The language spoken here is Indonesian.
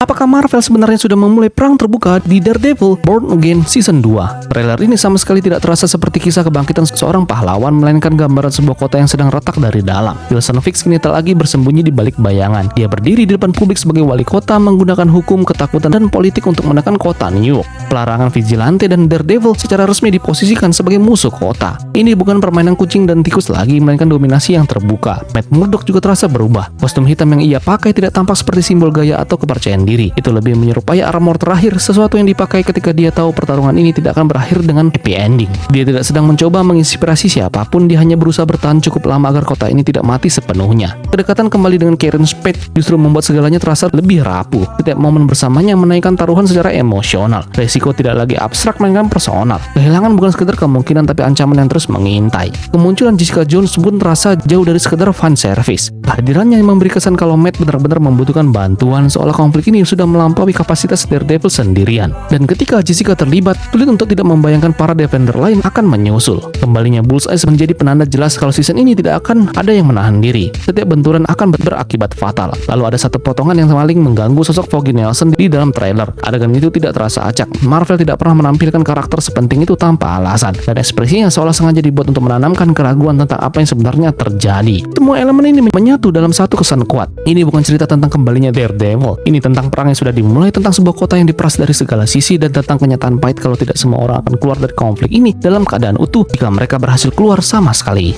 Apakah Marvel sebenarnya sudah memulai perang terbuka di Daredevil Born Again Season 2? Trailer ini sama sekali tidak terasa seperti kisah kebangkitan seorang pahlawan, melainkan gambaran sebuah kota yang sedang retak dari dalam. Wilson Fisk kini tak lagi bersembunyi di balik bayangan. Dia berdiri di depan publik sebagai wali kota, menggunakan hukum, ketakutan, dan politik untuk menekan kota New York. Pelarangan vigilante dan Daredevil secara resmi diposisikan sebagai musuh kota. Ini bukan permainan kucing dan tikus lagi, melainkan dominasi yang terbuka. Matt Murdock juga terasa berubah. Kostum hitam yang ia pakai tidak tampak seperti simbol gaya atau kepercayaan diri. Itu lebih menyerupai armor terakhir, sesuatu yang dipakai ketika dia tahu pertarungan ini tidak akan berakhir dengan happy ending. Dia tidak sedang mencoba menginspirasi siapapun, dia hanya berusaha bertahan cukup lama agar kota ini tidak mati sepenuhnya. Kedekatan kembali dengan Karen Spade justru membuat segalanya terasa lebih rapuh. Setiap momen bersamanya menaikkan taruhan secara emosional. Resiko tidak lagi abstrak, melainkan personal. Kehilangan bukan sekedar kemungkinan, tapi ancaman yang terus mengintai. Kemunculan Jessica Jones pun terasa jauh dari sekedar fan service. Kehadirannya yang memberi kesan kalau Matt benar-benar membutuhkan bantuan, seolah konflik ini sudah melampaui kapasitas Daredevil sendirian. Dan ketika Jessica terlibat, sulit untuk tidak membayangkan para Defender lain akan menyusul. Kembalinya Bullseye menjadi penanda jelas kalau season ini tidak akan ada yang menahan diri. Setiap benturan akan berakibat fatal. Lalu ada satu potongan yang paling mengganggu sosok Foggy Nelson di dalam trailer. Adegan itu tidak terasa acak. Marvel tidak pernah menampilkan karakter sepenting itu tanpa alasan. Dan ekspresinya seolah sengaja dibuat untuk menanamkan keraguan tentang apa yang sebenarnya terjadi. Semua elemen ini menyatu dalam satu kesan kuat. Ini bukan cerita tentang kembalinya Daredevil. Ini tentang perang yang sudah dimulai, tentang sebuah kota yang diperas dari segala sisi, dan tentang kenyataan pahit kalau tidak semua orang akan keluar dari konflik ini dalam keadaan utuh jika mereka berhasil keluar sama sekali.